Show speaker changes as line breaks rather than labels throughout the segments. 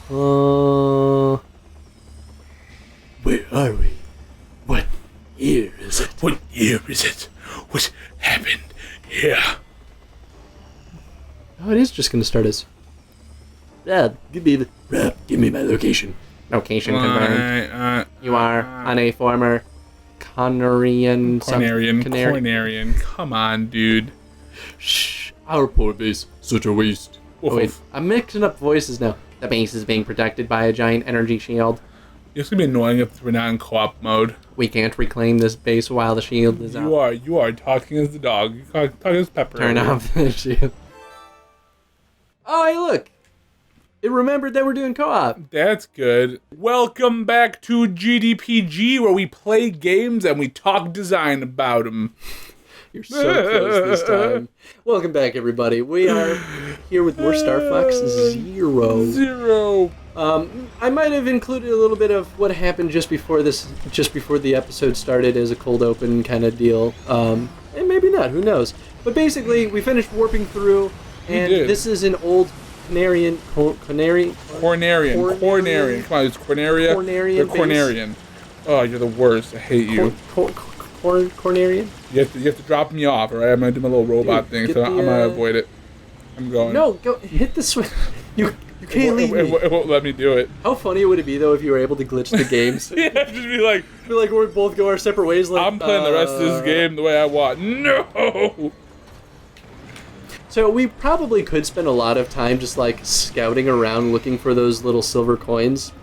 Where are we? What year is it?
What year is it? What happened here?
Oh, it is just going to start us. Give me my location. Location confirmed. You are on a former Conarian.
Cornerian. Come on, dude.
Shh, our poor base. Such a waste. Oh, wait, I'm mixing up voices now. The base is being protected by a giant energy shield.
It's gonna be annoying if we're not in co-op mode.
We can't reclaim this base while the shield is out.
You are talking as the dog. You're talking as Pepper.
Turn off the shield. Oh, hey, look. It remembered that we're doing co-op.
That's good. Welcome back to GDPG, where we play games and we talk design about them.
You're so close this time. Welcome back, everybody. We are here with more Star Fox Zero. I might have included a little bit of what happened just before the episode started as a cold open kind of deal. And maybe not, who knows. But basically, we finished warping through, and this is an old Cornerian.
Cornerian. Come on, it's Corneria.
Cornerian.
Cornerian. Oh, you're the worst. I hate you.
Cornerian?
You have to drop me off, alright? I'm gonna do my little robot thing, so I'm gonna avoid it. I'm going.
No, go hit the switch. You can't leave me.
It won't let me do it.
How funny would it be though if you were able to glitch the games?
Yeah, just be like
we both go our separate ways. Like
I'm playing the rest of this game the way I want. No.
So we probably could spend a lot of time just like scouting around looking for those little silver coins.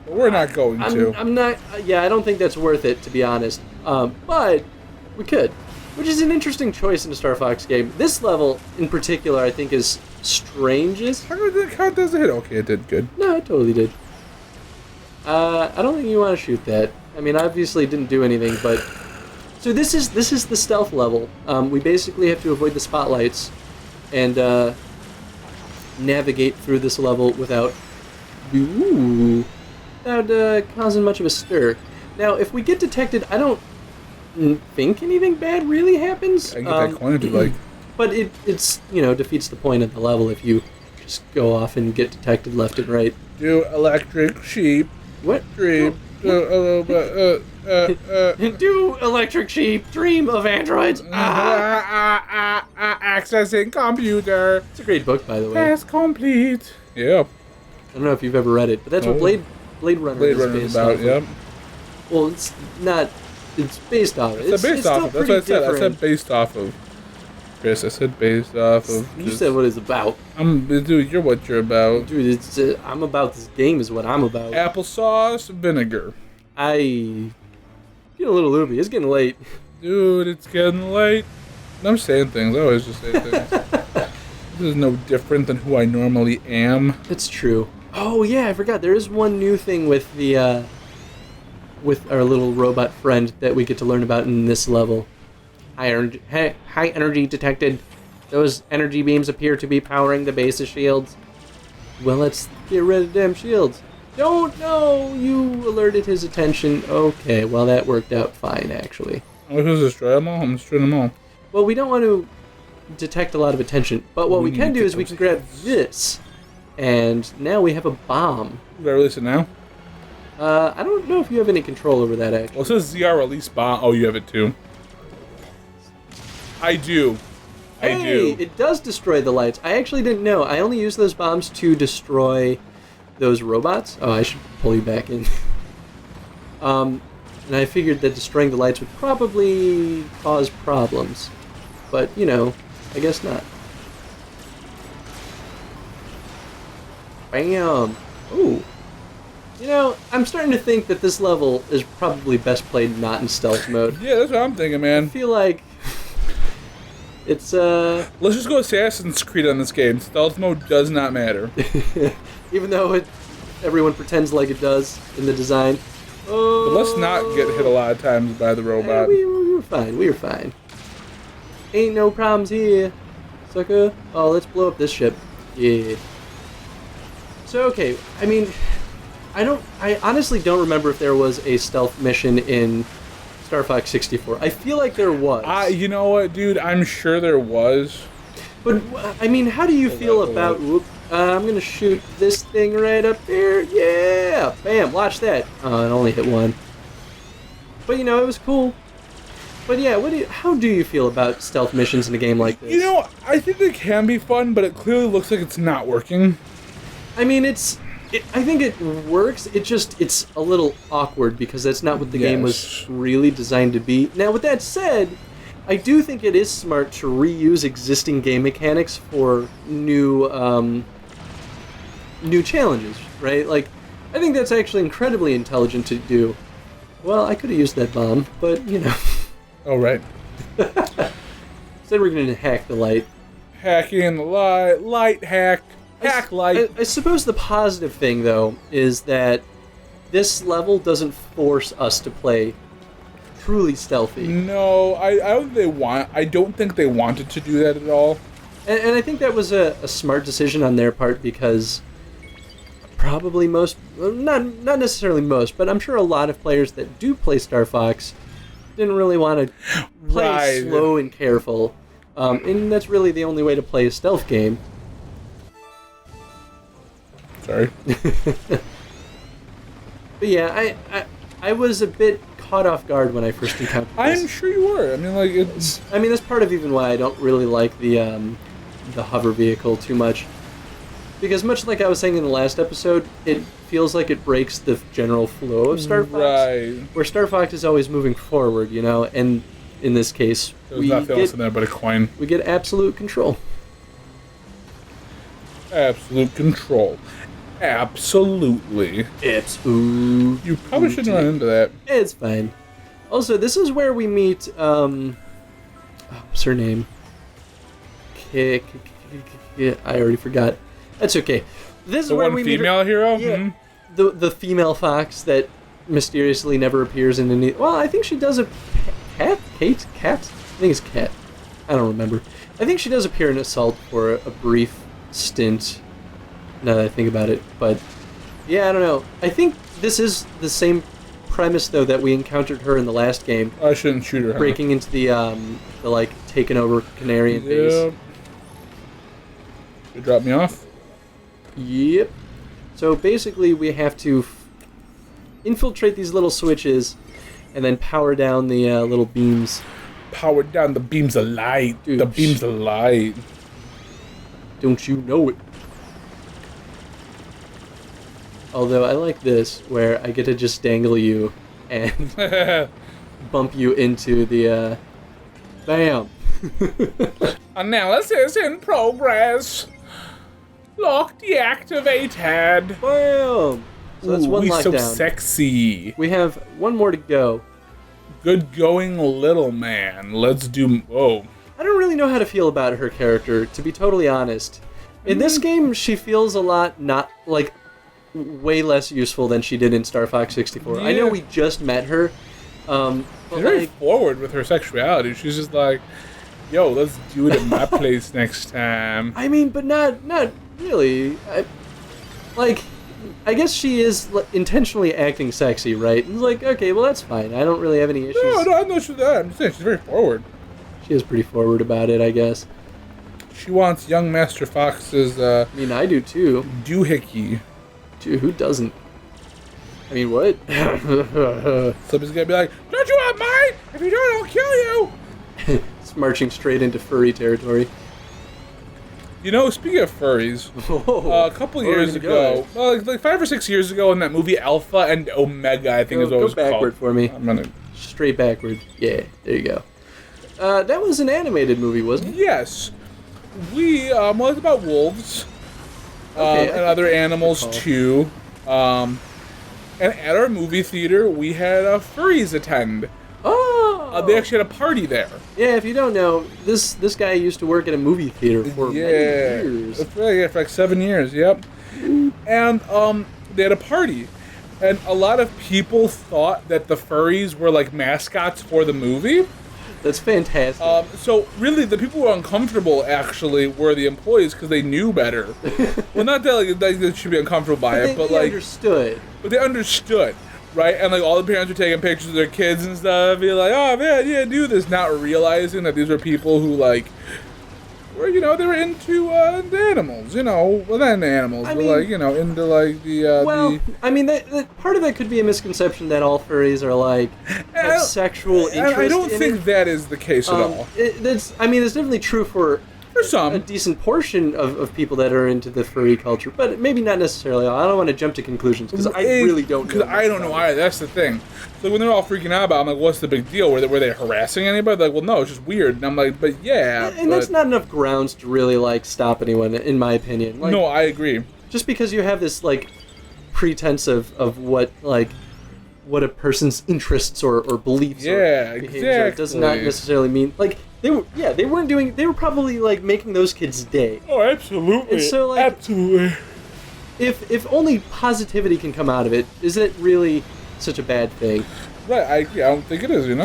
But we're not going to.
I'm not. Yeah, I don't think that's worth it, to be honest. But we could, which is an interesting choice in a Star Fox game. This level, in particular, I think is strangest.
How does it hit? Okay, it did good.
No, it totally did. I don't think you want to shoot that. I mean, obviously it didn't do anything, but so this is the stealth level. We basically have to avoid the spotlights and navigate through this level without causing much of a stir. Now, if we get detected, I don't think anything bad really happens.
I get that coin if you like.
But it's defeats the point of the level if you just go off and get detected left and right.
Do electric sheep.
What?
Dream.
Do electric sheep. Dream of androids.
Accessing computer.
It's a great book, by the way.
Task complete. Yep.
I don't know if you've ever read it, but that's what Blade Runner is based
about. Yep.
Well, it's not. It's based off.
It's based off of. That's what I said. I said based off of. Chris, I said based off of.
You said what it's about.
Dude, you're what you're about.
Dude, it's I'm about this game is what I'm about.
Applesauce vinegar.
Getting a little loopy. It's getting late.
Dude, it's getting late. I'm saying things. I always just say things. This is no different than who I normally am.
It's true. Oh yeah, I forgot. There is one new thing with the with our little robot friend that we get to learn about in this level. High energy detected. Those energy beams appear to be powering the base's shields. Well, let's get rid of them shields. Don't know. You alerted his attention. Okay, well that worked out fine actually.
Oh, who's destroy them all? I'm destroying them all.
Well, we don't want to detect a lot of attention, but what we can do is we can grab this, and now we have a bomb.
Did I release it now?
I don't know if you have any control over that, actually.
Well, it says ZR release bomb. Oh, you have it too. I do.
Hey, it does destroy the lights. I actually didn't know. I only use those bombs to destroy those robots. Oh, I should pull you back in. And I figured that destroying the lights would probably cause problems. But, I guess not. Bam! Ooh. I'm starting to think that this level is probably best played not in stealth mode.
Yeah, that's what I'm thinking, man.
I feel like it's,
Let's just go Assassin's Creed on this game. Stealth mode does not matter.
Even though everyone pretends like it does in the design. Oh.
But let's not get hit a lot of times by the robot.
We were fine. We were fine. Ain't no problems here, sucker. Oh, let's blow up this ship. Yeah. So, okay, I mean, I honestly don't remember if there was a stealth mission in Star Fox 64. I feel like there was.
You know what, dude? I'm sure there was.
But, I mean, how do you feel about... I'm gonna shoot this thing right up there. Yeah! Bam! Watch that. Oh, it only hit one. But it was cool. But yeah, how do you feel about stealth missions in a game like this?
I think they can be fun, but it clearly looks like it's not working.
I mean, I think it works. It's a little awkward because that's not what the game was really designed to be. Now, with that said, I do think it is smart to reuse existing game mechanics for new challenges, right? Like, I think that's actually incredibly intelligent to do. Well, I could have used that bomb, but
Oh, right.
Instead, we're going to hack the light.
Hacking the light hack. Hack light.
I suppose the positive thing, though, is that this level doesn't force us to play truly stealthy.
No, I don't think they wanted to do that at all.
And I think that was a smart decision on their part because probably not necessarily most, but I'm sure a lot of players that do play Star Fox didn't really want to play slow and careful. And that's really the only way to play a stealth game.
Sorry.
But yeah, I was a bit caught off guard when I first encountered this.
I'm sure you were. I mean,
that's part of even why I don't really like the hover vehicle too much. Because much like I was saying in the last episode, it feels like it breaks the general flow of Star Fox.
Right.
Where Star Fox is always moving forward, and in this case,
there's nothing else in there but a coin.
We get absolute control.
Absolute control. Absolutely.
Absolutely.
You probably shouldn't run into that.
It's fine. Also, this is where we meet, what's her name? I already forgot. That's okay. This is where we meet
female hero?
Yeah,
Mm-hmm.
the female fox that mysteriously never appears in any... Well, I think she does a... Cat? Kate? Cat? I think it's Cat. I don't remember. I think she does appear in Assault for a brief stint, now that I think about it. But, yeah, I don't know. I think this is the same premise, though, that we encountered her in the last game.
I shouldn't shoot her.
Breaking into the like, taken over Canarian base.
You drop me off?
Yep. So basically, we have to infiltrate these little switches and then power down the little beams.
Power down the beams of light.
Dude,
the beams of light.
Don't you know it? Although I like this, where I get to just dangle you and bump you into the, bam!
Analysis in progress. Lock deactivated.
Bam! So that's one lockdown.
So sexy.
We have one more to go.
Good going, little man. Let's do... Whoa.
I don't really know how to feel about her character, to be totally honest. In this game, she feels a lot way less useful than she did in Star Fox 64.
Yeah.
I know we just met her. But
she's very forward with her sexuality. She's just like, yo, let's do it at my place next time.
I mean, but not really. I guess she is intentionally acting sexy, right? And it's like, okay, well, that's fine. I don't really have any issues.
No, I'm not sure that. I'm just saying she's very forward.
She is pretty forward about it, I guess.
She wants young Master Fox's,
I mean, I do too.
doohickey.
Dude, who doesn't? I mean, what?
Somebody's gonna be like, don't you want mine? If you don't, I'll kill you!
It's marching straight into furry territory.
You know, speaking of furries, a couple years ago, like 5 or 6 years ago, in that movie Alpha and Omega, I think is what it was called.
Go backward for me.
I'm gonna...
Straight backward. Yeah, there you go. That was an animated movie, wasn't it?
Yes. Well, it's about wolves.
Okay,
and other animals too. And at our movie theater, we had furries attend.
Oh!
They actually had a party there.
Yeah, if you don't know, this guy used to work at a movie theater for many years.
That's right, yeah, for like 7 years, yep. And they had a party. And a lot of people thought that the furries were like mascots for the movie.
That's fantastic.
So really, the people who were uncomfortable actually were the employees because they knew better. Well, not that like they should be uncomfortable by it, but
they
like
understood.
But they understood, right? And like all the parents were taking pictures of their kids and stuff, being like, "Oh man, yeah, do this," not realizing that these were people who like where they were into animals, well, not into animals, but into
well, I mean, that part of that could be a misconception that all furries are have sexual interest.
I don't think that is the case at all.
It's definitely true for
some
a decent portion of people that are into the furry culture, but maybe not necessarily all. I don't want to jump to conclusions because I really don't know.
Because I don't know either. That's the thing. So when they're all freaking out about it, I'm like, what's the big deal? Were they harassing anybody? They're like, well, no, it's just weird. And I'm like, but yeah.
And that's not enough grounds to really, stop anyone, in my opinion.
No, I agree.
Just because you have this, pretense of what a person's interests or beliefs or behaviors does not necessarily mean, they were probably making those kids' day.
Oh, absolutely.
And so
absolutely. If
only positivity can come out of it, is it really such a bad thing?
Right, I don't think it is, It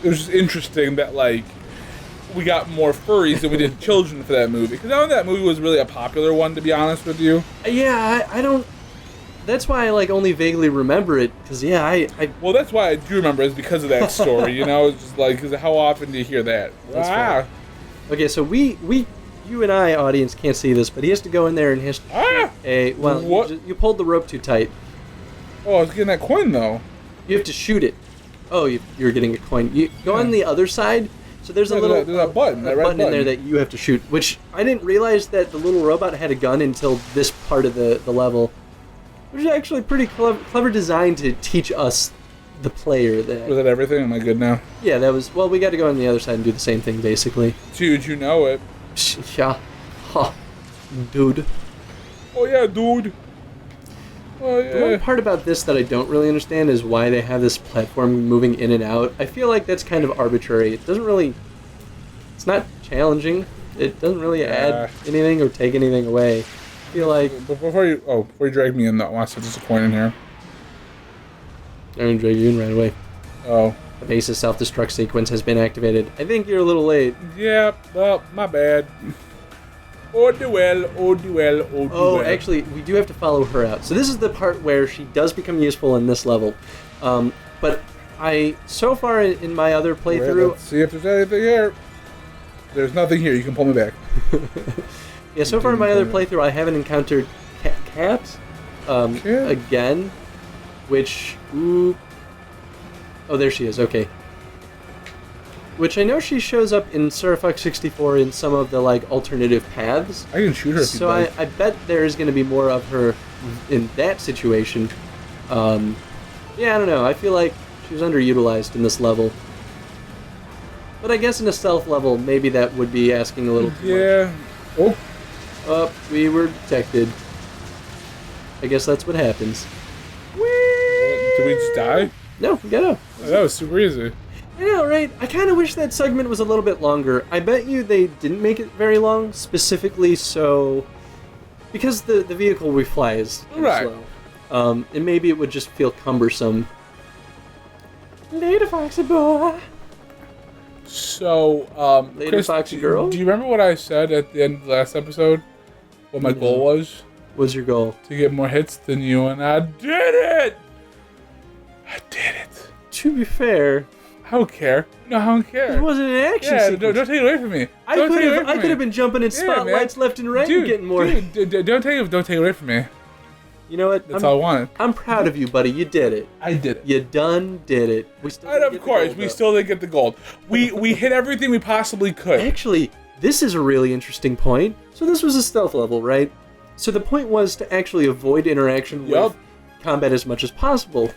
was just interesting that we got more furries than we did children for that movie. Because I don't think that movie was really a popular one, to be honest with you.
Yeah, I don't. That's why I only vaguely remember it, because
Well, that's why I do remember, is because of that story, It's just because how often do you hear that?
That's right. Okay, so you and I, audience, can't see this, but he has to go in there and he has to
what?
You pulled the rope too tight.
Oh, I was getting that coin, though.
You have to shoot it. Oh, you're getting a coin. You go on the other side, so there's a little
there's a button, that red
button in there that you have to shoot, which I didn't realize that the little robot had a gun until this part of the level. Which is actually pretty clever design to teach us, the player, that.
Was that everything? Am I good now?
Yeah, that was. Well, we got to go on the other side and do the same thing, basically.
Dude, you know it.
Yeah. Ha. Dude.
Oh, yeah, dude. Oh, yeah.
The one part about this that I don't really understand is why they have this platform moving in and out. I feel like that's kind of arbitrary. It doesn't really. It's not challenging. It doesn't really add anything or take anything away. I feel like
before you drag me in, though, I want to set this coin in here.
I'm gonna drag you in right away.
Oh.
The base's self-destruct sequence has been activated. I think you're a little late.
Yeah, well, my bad. Oh,
actually, we do have to follow her out. So this is the part where she does become useful in this level. But so far in my other playthrough...
Let's see if there's anything here. There's nothing here. You can pull me back.
Yeah, so far in my other playthrough, I haven't encountered Cat again, which... Ooh, oh, there she is. Okay. Which I know she shows up in Star Fox 64 in some of the alternative paths.
I can shoot her.
So I bet there's going to be more of her in that situation. Yeah, I don't know. I feel like she was underutilized in this level. But I guess in a stealth level, maybe that would be asking a little too much. Oh, we were detected. I guess that's what happens.
Did we just die?
No, we got up.
Oh, that was super easy.
I know, right? I kind of wish that segment was a little bit longer. I bet you they didn't make it very long, specifically so... Because the vehicle we fly is slow. And maybe it would just feel cumbersome. Later, Foxy boy.
So,
Later,
Chris,
Foxy girl?
Do you remember what I said at the end of the last episode? What my goal was?
What's your goal?
To get more hits than you, and I did it! I did it.
To be fair...
I don't care. No, I don't care.
It wasn't an action sequence.
Don't take it away from me.
I could have been jumping in spotlights left and right and getting more...
Dude, don't take it away from me.
You know what?
That's all I wanted.
I'm proud of you, buddy. You did it.
I did it.
You done did it. We still didn't
of course, we still didn't get the gold. We hit everything we possibly could.
Actually, this is a really interesting point. So this was a stealth level, right? So the point was to actually avoid interaction with combat as much as possible.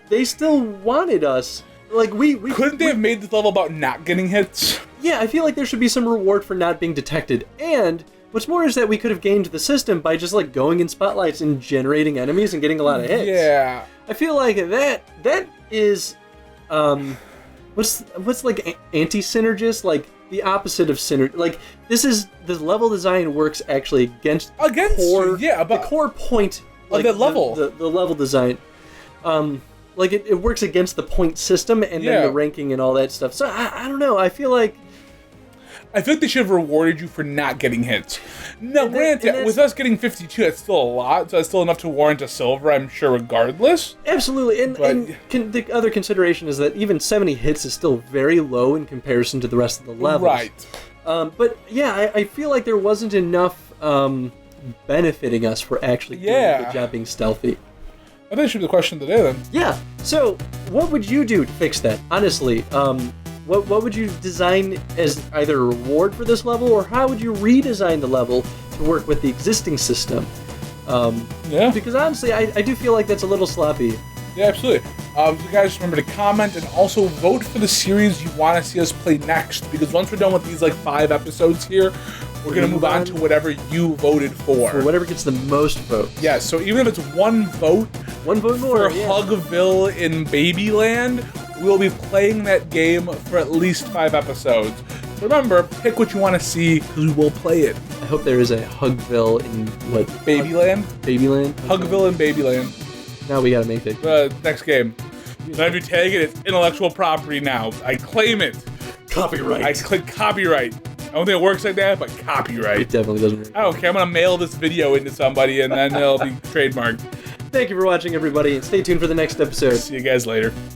They still wanted us. We
couldn't they have made this level about not getting hits?
Yeah, I feel like there should be some reward for not being detected. And what's more is that we could have gained the system by just going in spotlights and generating enemies and getting a lot of hits.
Yeah.
I feel like that is what's anti-synergist, the opposite of synergy. This is the level design works actually against the core point
of the level.
The level design. It works against the point system and then the ranking and all that stuff. So I don't know. I feel like
they should have rewarded you for not getting hits. Now, granted, with us getting 52, that's still a lot. So that's still enough to warrant a silver, I'm sure, regardless.
Absolutely. And the other consideration is that even 70 hits is still very low in comparison to the rest of the levels.
Right.
But yeah, I feel like there wasn't enough benefiting us for actually doing a good job being stealthy.
I think that should be the question of the day then.
Yeah. So, what would you do to fix that? Honestly, what would you design as either a reward for this level, or how would you redesign the level to work with the existing system? Because honestly, I do feel like that's a little sloppy.
Yeah, absolutely. So guys, remember to comment and also vote for the series you want to see us play next. Because once we're done with these 5 episodes here, we're going to move on to whatever you voted for.
Or whatever gets the most votes.
Yeah, so even if it's one vote
more
for Hugville in Babyland, we'll be playing that game for at least 5 episodes. Remember, pick what you want to see, because we will play it.
I hope there is a Hugville in what?
Babyland?
Babyland?
Hugville in Babyland.
Now we gotta make it.
Next game. Now if you tag it, it's intellectual property now. I claim it.
Copyright.
I click copyright. I don't think it works like that, but copyright.
It definitely doesn't work.
I don't care. I'm going to mail this video into somebody, and then it'll be trademarked.
Thank you for watching, everybody, and stay tuned for the next episode.
See you guys later.